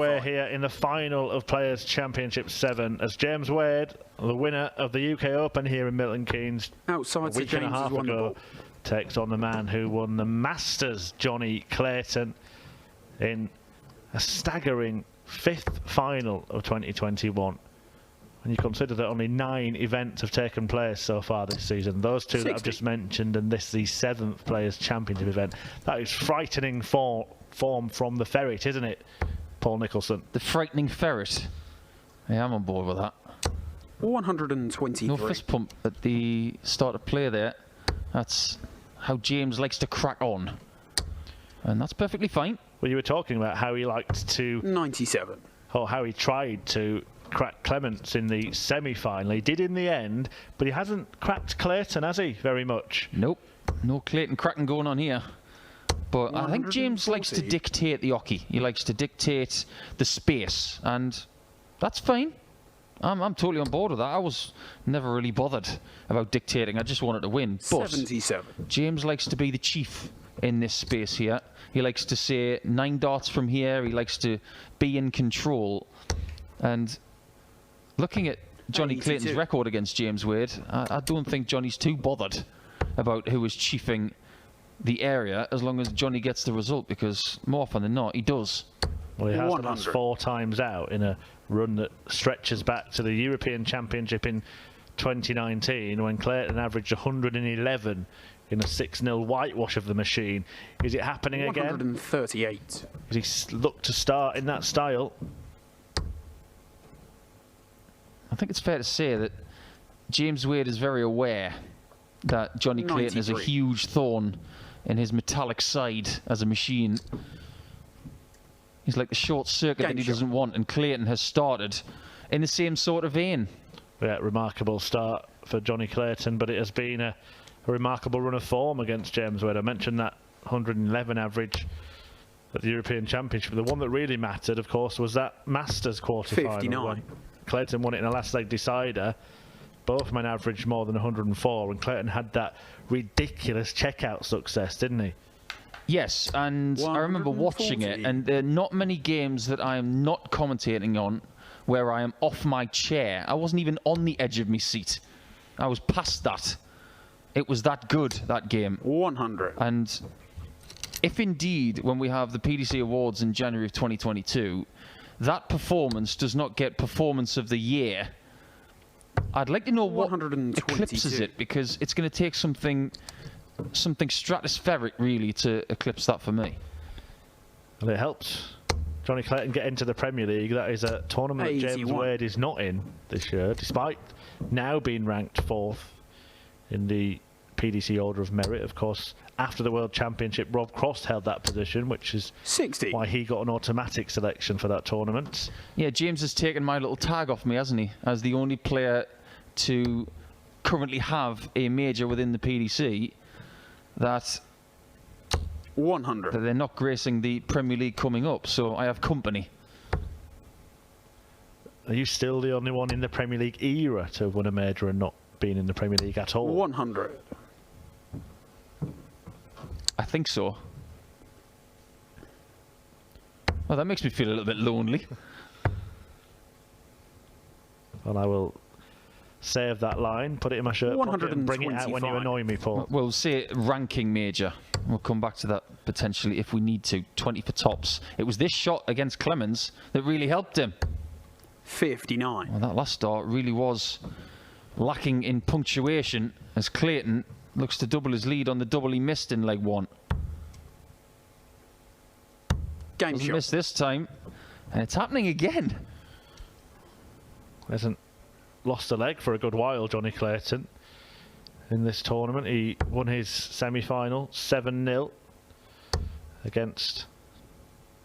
We're here in the final of Players' Championship 7 as James Wade, the winner of the UK Open here in Milton Keynes outside a week and a half ago, takes on the man who won the Masters, Jonny Clayton, in a staggering 5th final of 2021. When you consider that only 9 events have taken place so far this season, those two that I've just mentioned, and this the 7th Players' Championship event, that is frightening form from the ferret, isn't it, Paul Nicholson? The frightening ferret. Yeah, I'm on board with that. 123. No fist pump at the start of play there. That's how James likes to crack on. And that's perfectly fine. Well, you were talking about how he liked to... 97. Or how he tried to crack Clements in the semi-final. He did in the end, but he hasn't cracked Clayton, has he, very much? Nope. No Clayton cracking going on here. But I think James likes to dictate the hockey. He likes to dictate the space, and that's fine. I'm totally on board with that. I was never really bothered about dictating. I just wanted to win. But 77. James likes to be the chief in this space here. He likes to say 9 darts from here. He likes to be in control. And looking at Jonny Clayton's record against James Wade, I don't think Jonny's too bothered about who is chiefing the area, as long as Jonny gets the result, because more often than not, he does. Well, he has the last 4 times out in a run that stretches back to the European Championship in 2019, when Clayton averaged 111 in a 6-0 whitewash of the machine. Is it happening again? 138. Does he look to start in that style? I think it's fair to say that James Wade is very aware that Jonny Clayton is a huge thorn in his metallic side as a machine. He's like the short circuit that he doesn't want, and Clayton has started in the same sort of vein. Yeah, remarkable start for Jonny Clayton, but it has been a remarkable run of form against James Wade. I mentioned that 111 average at the European Championship. The one that really mattered, of course, was that Masters quarter-final. 59. Clayton won it in a last leg decider. Both men averaged more than 104, and Clayton had that ridiculous checkout success, didn't he? Yes, and I remember watching it, and there are not many games that I am not commentating on where I am off my chair. I wasn't even on the edge of my seat. I was past that. It was that good, that game. 100. And if indeed, when we have the PDC Awards in January of 2022, that performance does not get Performance of the Year, I'd like to know what eclipses it, because it's going to take something stratospheric, really, to eclipse that for me. Well, it helps Jonny Clayton get into the Premier League. That is a tournament that James Wade is not in this year, despite now being ranked 4th in the PDC Order of Merit. Of course, after the World Championship, Rob Cross held that position, which is 60. Why he got an automatic selection for that tournament. Yeah, James has taken my little tag off me, hasn't he? As the only player to currently have a major within the PDC that 100. That they're not gracing the Premier League coming up, so I have company. Are you still the only one in the Premier League era to have won a major and not been in the Premier League at all? 100. I think so. Well, that makes me feel a little bit lonely. Well, I will save that line, put it in my shirt pocket and bring it out when you annoy me, Paul. We'll say ranking major. We'll come back to that potentially if we need to. 20 for tops. It was this shot against Clemens that really helped him. 59. Well, that last start really was lacking in punctuation, as Clayton looks to double his lead on the double he missed in leg 1. Doesn't miss this time, and it's happening again. Hasn't lost a leg for a good while, Jonny Clayton, in this tournament. He won his semi-final 7-0 against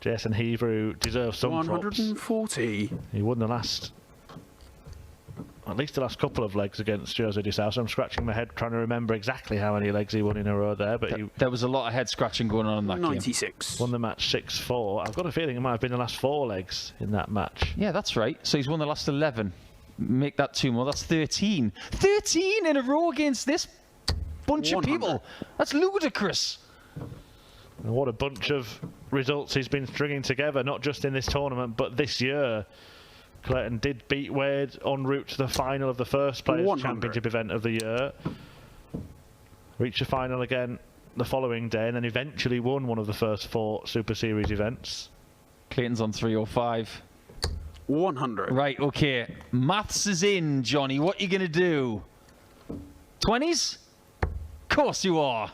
Jason Heaver, who deserves some 140. props. He won the at least the last couple of legs against Jose de Sousa. I'm scratching my head trying to remember exactly how many legs he won in a row there, but there was a lot of head scratching going on in that 96. game. Won the match 6-4. I've got a feeling it might have been the last 4 legs in that match. Yeah, that's right. So he's won the last 11. Make that 2 more. That's 13. 13 in a row against this bunch of people. That's ludicrous. And what a bunch of results he's been stringing together, not just in this tournament, but this year. Clayton did beat Wade en route to the final of the first Players 100. Championship event of the year. Reached the final again the following day, and then eventually won one of the first 4 Super Series events. Clayton's on 305. 100. Right, okay. Maths is in, Johnny. What are you going to do? 20s? Of course you are.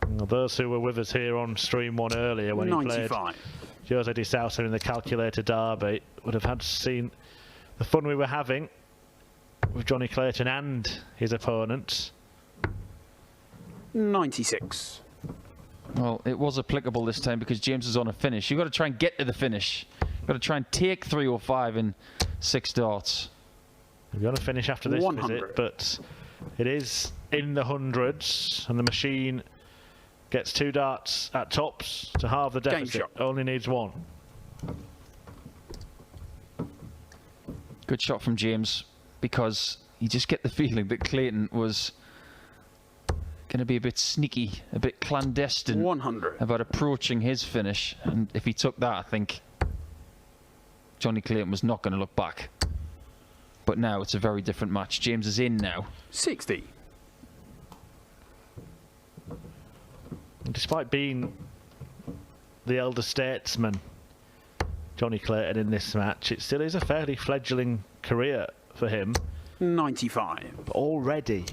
Well, those who were with us here on Stream 1 earlier when he played 95. Jose de Sousa in the Calculator Derby would have had seen the fun we were having with Jonny Clayton and his opponents. 96. Well, it was applicable this time because James is on a finish. You've got to try and get to the finish. You've got to try and take 305 in 6 darts. We're going to finish after this 100. visit, but it is in the hundreds, and the machine gets 2 darts at tops to halve the Game deficit. shot. Only needs 1. Good shot from James, because you just get the feeling that Clayton was going to be a bit sneaky, a bit clandestine 100. about approaching his finish. And if he took that, I think Jonny Clayton was not going to look back. But now it's a very different match. James is in now. 60. Despite being the elder statesman, Jonny Clayton, in this match, it still is a fairly fledgling career for him. 95. But already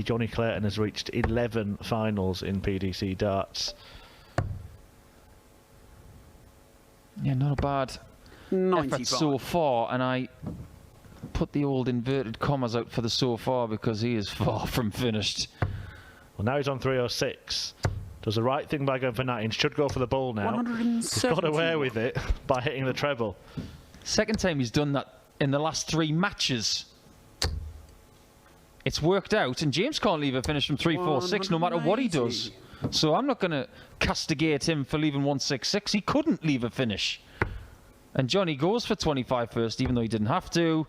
Jonny Clayton has reached 11 finals in PDC darts. Yeah, not a bad 95. effort so far, and I put the old inverted commas out for the so far because he is far from finished. Well, now he's on 306. Does the right thing by going for 19. Should go for the ball now. He's got away with it by hitting the treble. Second time he's done that in the last 3 matches. It's worked out, and James can't leave a finish from 346 no matter what he does. So I'm not going to castigate him for leaving 166. He couldn't leave a finish. And Jonny goes for 25 first, even though he didn't have to.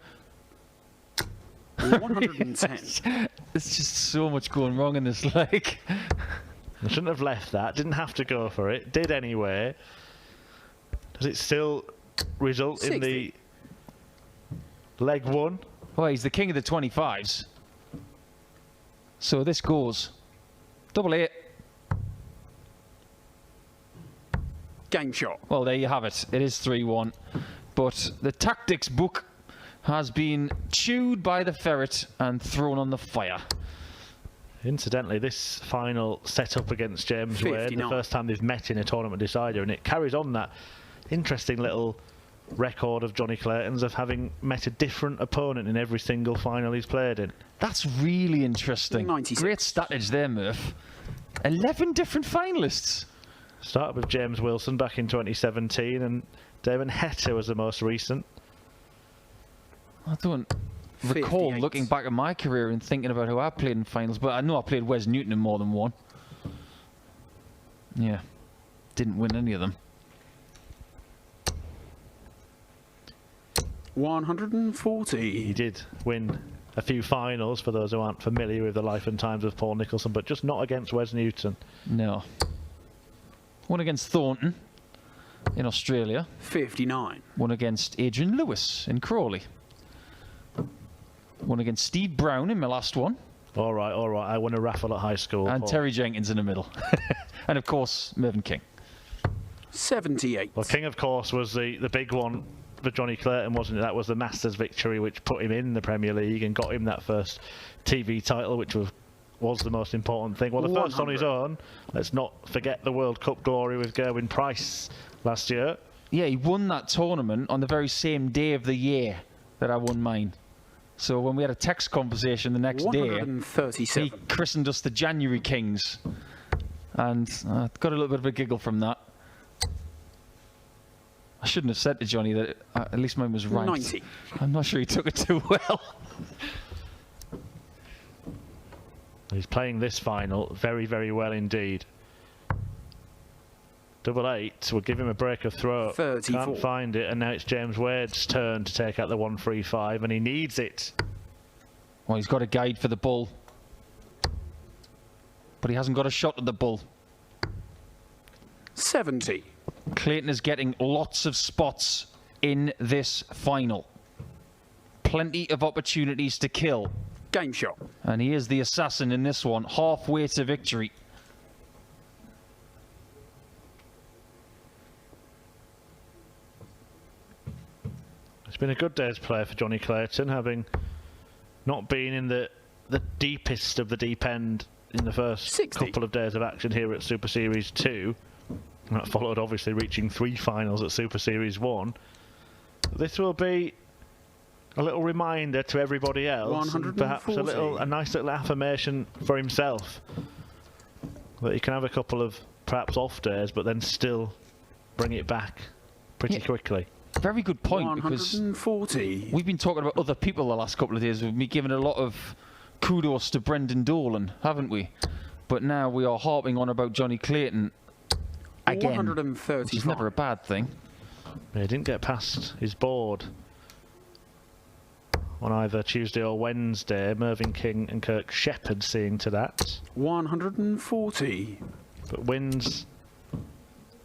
110. There's just so much going wrong in this leg. I shouldn't have left that. Didn't have to go for it. Did anyway. Does it still result in the 60. leg 1? Well, he's the king of the 25s. So this goes. Double 8. Game shot. Well, there you have it. It is 3-1. But the tactics book has been chewed by the ferret and thrown on the fire. Incidentally, this final set up against James Wade, the 59. first time they've met in a tournament decider, and it carries on that interesting little record of Jonny Clayton's of having met a different opponent in every single final he's played in. That's really interesting. 96. Great statage there, Murph. 11 different finalists. Started with James Wilson back in 2017, and Damon Heta was the most recent. I don't recall 58. looking back at my career and thinking about who I played in finals, but I know I played Wes Newton in more than one. Yeah, didn't win any of them. 140. He did win a few finals, for those who aren't familiar with the life and times of Paul Nicholson, but just not against Wes Newton. No. One against Thornton in Australia. 59. One against Adrian Lewis in Crawley. One against Steve Brown in my last one. All right, I won a raffle at high school. And Paul. Terry Jenkins in the middle. And of course, Mervyn King. 78. Well, King, of course, was the big one for Jonny Clayton, wasn't it? That was the Masters victory which put him in the Premier League and got him that first TV title, which was the most important thing. Well, the first on his 100. own. Let's not forget the World Cup glory with Gerwyn Price last year. Yeah, he won that tournament on the very same day of the year that I won mine. So when we had a text conversation the next day, 137. he christened us the January Kings. And I got a little bit of a giggle from that. I shouldn't have said to Jonny that at least mine was right. 90. I'm not sure he took it too well. He's playing this final very, very well indeed. Double 8 will give him a break of throw. 34. Can't find it, and now it's James Wade's turn to take out the 135, and he needs it. Well, he's got a guide for the bull. But he hasn't got a shot at the bull. 70. Clayton is getting lots of spots in this final. Plenty of opportunities to kill. Game shot. And he is the assassin in this one, halfway to victory. It's been a good day's play for Jonny Clayton, having not been in the deepest of the deep end in the first 60. couple of days of action here at Super Series 2. And that followed obviously reaching 3 finals at Super Series 1. This will be a little reminder to everybody else, and perhaps a nice little affirmation for himself, that he can have a couple of perhaps off days, but then still bring it back pretty quickly. Very good point, 140. because we've been talking about other people the last couple of days. We've been giving a lot of kudos to Brendan Dolan, haven't we? But now we are harping on about Jonny Clayton again, 135. which is never a bad thing. He didn't get past his board on either Tuesday or Wednesday. Mervyn King and Kirk Shepherd seeing to that. 140. But wins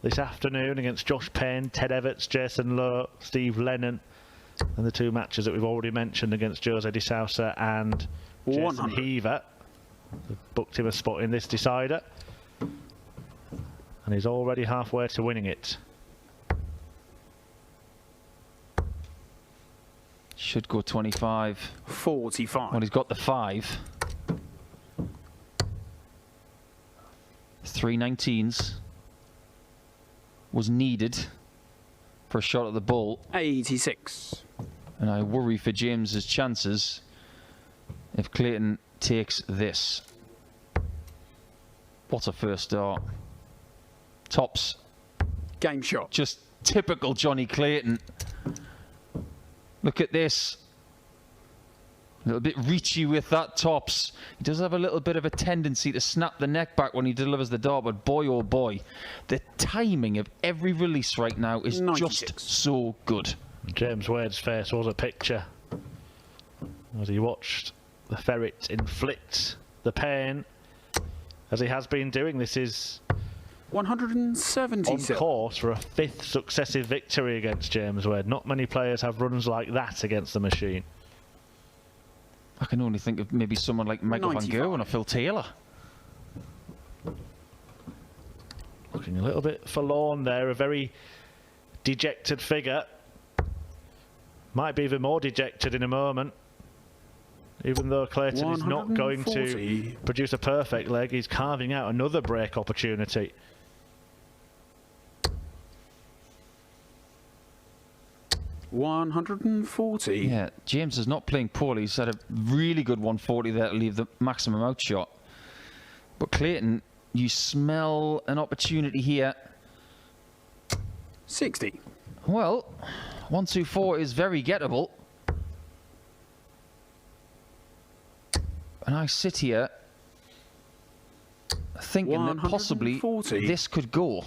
this afternoon against Josh Payne, Ted Everts, Jason Lowe, Steve Lennon, and the 2 matches that we've already mentioned against Jose de Sousa and Jason 100. Heaver. They've booked him a spot in this decider, and he's already halfway to winning it. Should go 25. 45. Well, he's got the 5. 3 19s was needed for a shot at the bull. 86. And I worry for James's chances if Clayton takes this. What a first start. Tops. Game shot. Just typical Jonny Clayton. Look at this. A little bit reachy with that tops. He does have a little bit of a tendency to snap the neck back when he delivers the dart, but boy oh boy, the timing of every release right now is 96. just so good. James Wade's face was a picture as he watched the ferret inflict the pain, as he has been doing. This is 170. on course for a 5th successive victory against James Wade. Not many players have runs like that against the machine. I can only think of maybe someone like Michael van 95. Gerwen or Phil Taylor. Looking a little bit forlorn there, a very dejected figure. Might be even more dejected in a moment. Even though Clayton is not going to 140. produce a perfect leg, he's carving out another break opportunity. $140. Yeah, James is not playing poorly. He's had a really good 140 there to leave the maximum outshot. But Clayton, you smell an opportunity here. 60. Well, 124 is very gettable. And I sit here thinking that possibly 140. this could go.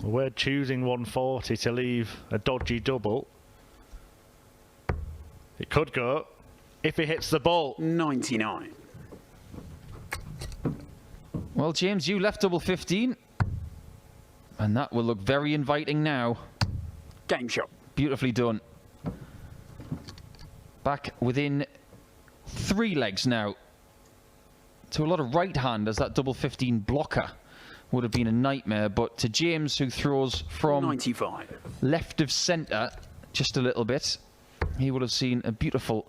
We're choosing 140 to leave a dodgy double. It could go if he hits the ball. 99. Well, James, you left double 15. And that will look very inviting now. Game shot. Beautifully done. Back within 3 legs now. To a lot of right hand as that double 15 blocker would have been a nightmare, but to James, who throws from 95. left of centre just a little bit, he would have seen a beautiful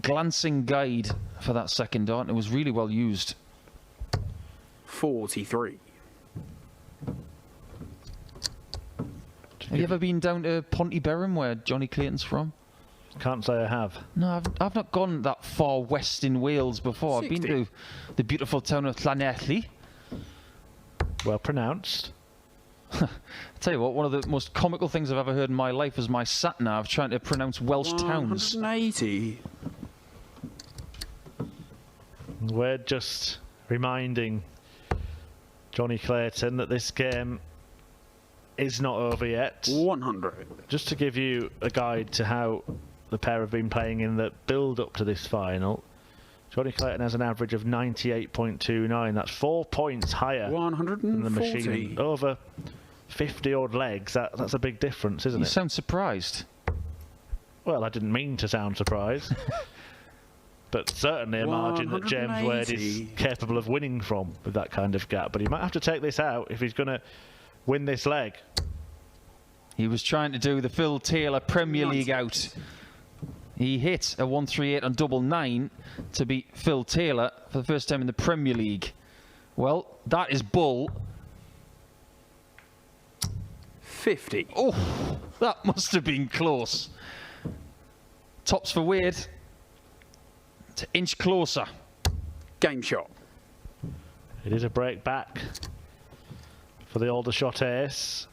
glancing guide for that second dart, and it was really well used. 43. Have you ever been down to Pontyberem, where Jonny Clayton's from? Can't say I have. No, I've not gone that far west in Wales before. 60. I've been to the beautiful town of Llanelli. Well pronounced. I'll tell you what, one of the most comical things I've ever heard in my life was my sat-nav trying to pronounce Welsh towns. 180. We're just reminding Jonny Clayton that this game is not over yet. 100. Just to give you a guide to how the pair have been playing in the build-up to this final. Jonny Clayton has an average of 98.29. That's 4 points higher than the machine. 140. Over 50 odd legs. That's a big difference, isn't You it? sound surprised. Well, I didn't mean to sound surprised. But certainly a margin that James Wade is 180. capable of winning from with that kind of gap. But he might have to take this out if he's going to win this leg. He was trying to do the Phil Taylor Premier League 90. out. He hit a 138 on double 9 to beat Phil Taylor for the first time in the Premier League. Well, that is bull. 50. Oh, that must have been close. Tops for Wade. To inch closer. Game shot. It is a break back for the Aldershot ace.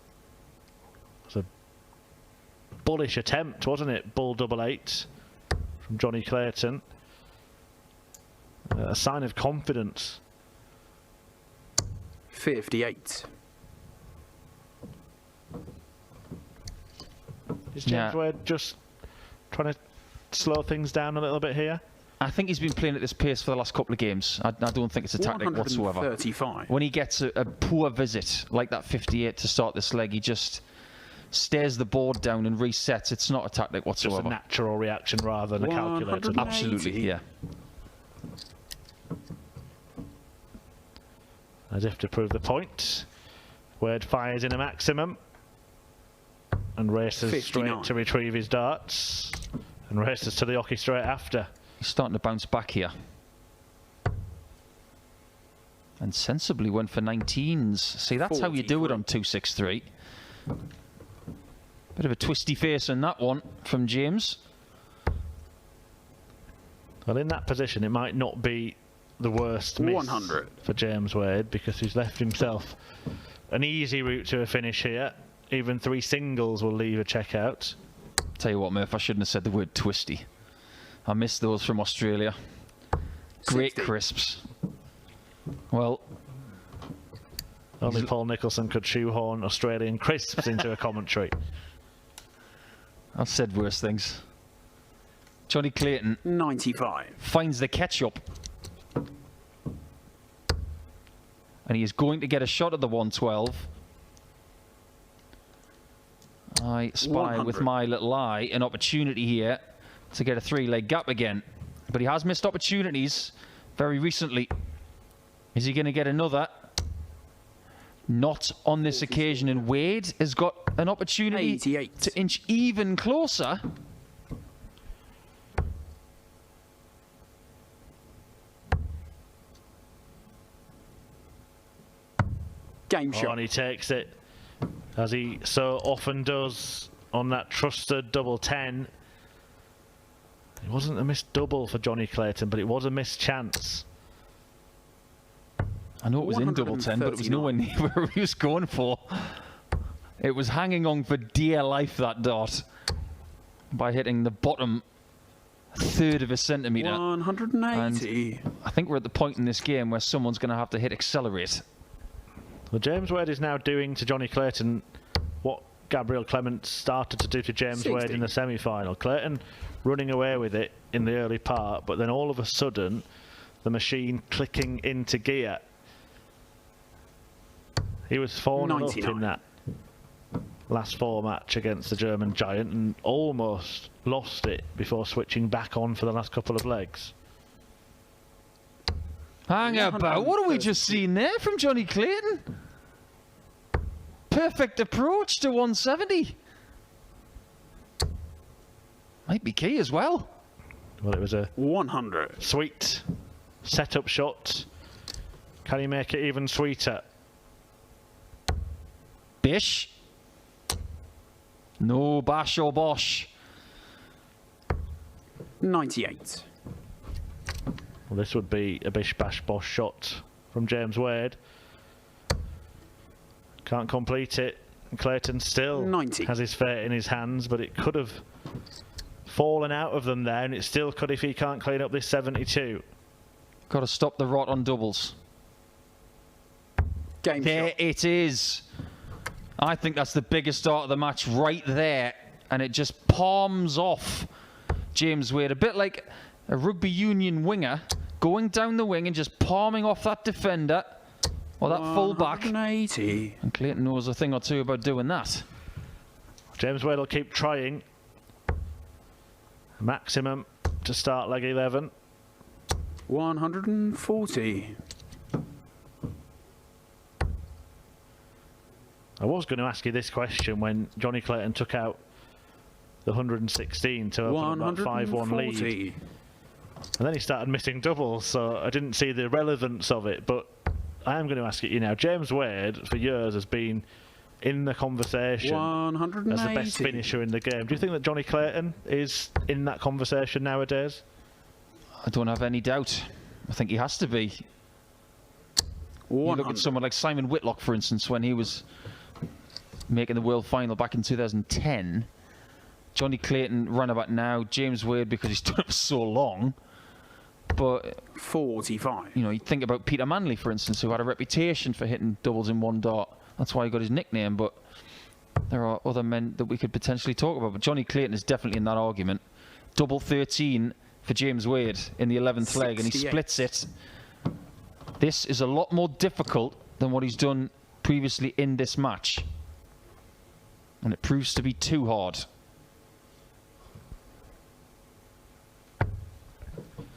It was a bullish attempt, wasn't it? Bull double 8 from Jonny Clayton. A sign of confidence. 58. Is James Wade just trying to slow things down a little bit here? I think he's been playing at this pace for the last couple of games. I don't think it's a tactic whatsoever. 135. When he gets a poor visit like that 58 to start this leg, he just stares the board down and resets. It's not a tactic Just whatsoever. a natural reaction rather than a calculated one. 180. Absolutely, yeah. As if to prove the point, Wade fires in a maximum and races 59. straight to retrieve his darts and races to the hockey straight after. He's starting to bounce back here. And sensibly went for 19s. See, that's how you do it on 263. Bit of a twisty face in that one from James. Well, in that position, it might not be the worst miss 100. for James Wade because he's left himself an easy route to a finish here. Even 3 singles will leave a checkout. Tell you what, Murph, I shouldn't have said the word twisty. I missed those from Australia. Great 60. crisps. Well, Only Paul Nicholson could shoehorn Australian crisps into a commentary. I've said worse things. Jonny Clayton 95. finds the ketchup. And he is going to get a shot at the 112. I spy 100. with my little eye an opportunity here to get a 3-leg gap again. But he has missed opportunities very recently. Is he going to get another? Not on this occasion. And Wade has got an opportunity 88. to inch even closer. Game Oh, shot. and he takes it, as he so often does on that trusted double 10. It wasn't a missed double for Jonny Clayton, but it was a missed chance. I know it was in double 10, but it was nowhere near where he was going for. It was hanging on for dear life, that dart, by hitting the bottom third of a centimetre. 180. I think we're at the point in this game where someone's going to have to hit accelerate. Well, James Wade is now doing to Jonny Clayton what Gabriel Clement started to do to James 60. Wade in the semi-final. Clayton running away with it in the early part, but then all of a sudden the machine clicking into gear. He was 4-0 up in 99. that last 4 match against the German giant and almost lost it before switching back on for the last couple of legs. Hang about. What have we just seen there from Jonny Clayton? Perfect approach to 170. Might be key as well. Well, it was a 100. sweet set-up shot. Can he make it even sweeter? Bish. No bash or bosh. 98. Well, this would be a bish bash bosh shot from James Wade. Can't complete it. Clayton still 90. has his fate in his hands, but it could have fallen out of them there, and it still could if he can't clean up this 72. Got to stop the rot on doubles. Game There shot. it is. I think that's the biggest start of the match right there. And it just palms off James Wade. A bit like a rugby union winger going down the wing and just palming off that defender or that full back. 180. And Clayton knows a thing or two about doing that. James Wade will keep trying. Maximum to start leg 11. 140. I was going to ask you this question when Jonny Clayton took out the 116 to open up that 5-1 lead. And then he started missing doubles, so I didn't see the relevance of it. But I am going to ask it you now. James Wade, for years, has been in the conversation 180. as the best finisher in the game. Do you think that Jonny Clayton is in that conversation nowadays? I don't have any doubt. I think he has to be. You look at someone like Simon Whitlock, for instance, when he was making the world final back in 2010. Jonny Clayton run about now. James Wade, because he's done it for so long. But 45. you know, you think about Peter Manley, for instance, who had a reputation for hitting doubles in one dart. That's why he got his nickname. But there are other men that we could potentially talk about. But Jonny Clayton is definitely in that argument. Double 13 for James Wade in the 11th leg, and he splits it. This is a lot more difficult than what he's done previously in this match. And it proves to be too hard.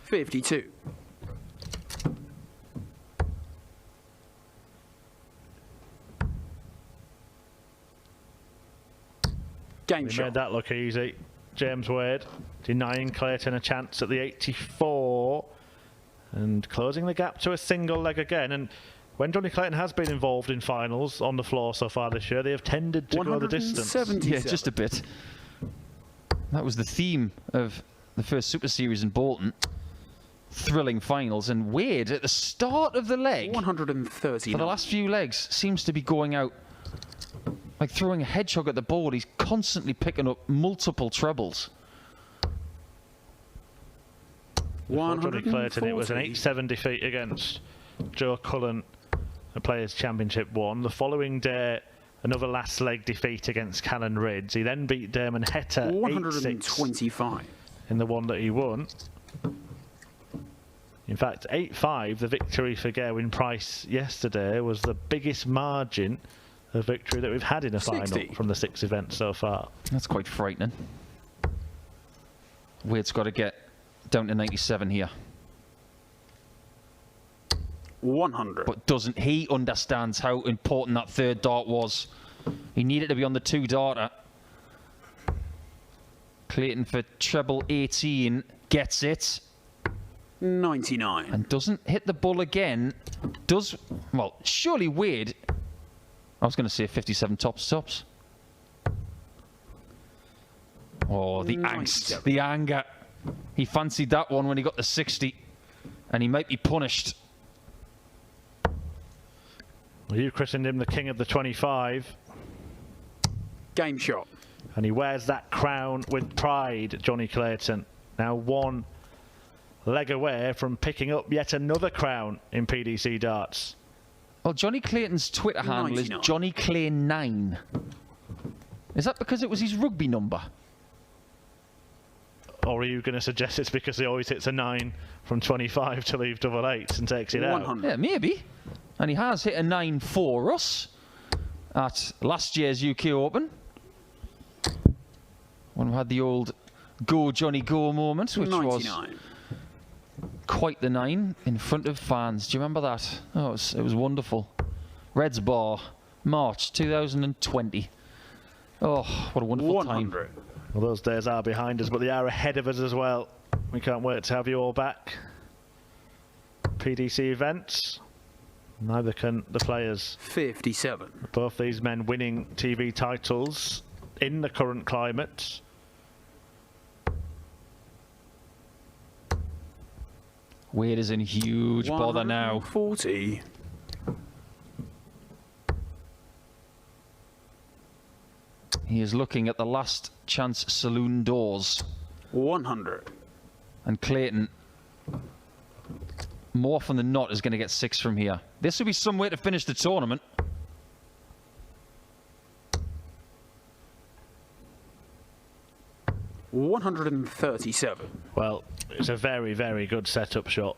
52. Game We shot. made that look easy. James Wade denying Clayton a chance at the 84 and closing the gap to a single leg again. And when Jonny Clayton has been involved in finals on the floor so far this year, they have tended to go the distance. 177. Yeah, just a bit. That was the theme of the first Super Series in Bolton. Thrilling finals. And Wade, at the start of the leg, 130. for the last few legs, seems to be going out like throwing a hedgehog at the board. He's constantly picking up multiple trebles. For Jonny Clayton, it was an 8-7 defeat against Joe Cullen at Players' Championship 1. The following day, another last leg defeat against Callan Rids. He then beat Damon Hetta 8-6 125. in the one that he won. In fact, 8-5, the victory for Gerwyn Price yesterday, was the biggest margin of victory that we've had in a 60. final from the 6 events so far. That's quite frightening. Wade's got to get down to 97 here. 100. But doesn't he understands how important that third dart was. He needed to be on the 2-darter. Clayton for treble 18 gets it 99. and doesn't hit the ball again. Does, well, surely Wade, I was going to say 57 tops. Oh, the angst, 97. the anger. He fancied that one when he got the 60, and he might be punished. Well, you christened him the king of the 25. Game shot. And he wears that crown with pride, Jonny Clayton. Now one leg away from picking up yet another crown in PDC darts. Well, Jonny Clayton's Twitter handle is 99. Jonny Clay 9. Is that because it was his rugby number? Or are you going to suggest it's because he always hits a 9 from 25 to leave double 8s and takes it out? 100. Yeah, maybe. And he has hit a 9 for us at last year's UK Open, when we had the old Go Johnny Go moment, which 99. was quite the 9 in front of fans. Do you remember that? Oh, it was wonderful. Reds Bar, March 2020. Oh, what a wonderful 100. time. Well, those days are behind us, but they are ahead of us as well. We can't wait to have you all back. PDC events. Neither can the players. 57. Both these men winning TV titles in the current climate. Wade is in huge bother now. 40. He is looking at the last chance saloon doors. 100. And Clayton, more often than not, is going to get 6 from here. This would be some way to finish the tournament. $137. Well, it's a very, very good setup shot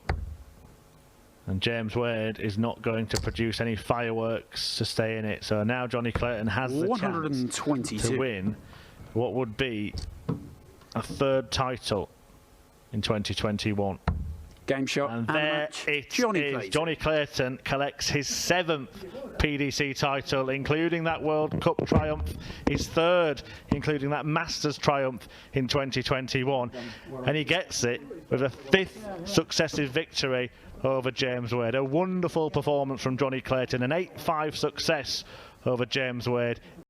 And James Wade is not going to produce any fireworks to stay in it. So now Jonny Clayton has the chance 122. to win what would be a third title in 2021. Game shot. And the there match. it Jonny is. Clayton. Jonny Clayton collects his 7th PDC title, including that World Cup triumph, his 3rd, including that Masters triumph in 2021. And he gets it with a 5th successive victory over James Wade. A wonderful performance from Jonny Clayton, an 8-5 success over James Wade.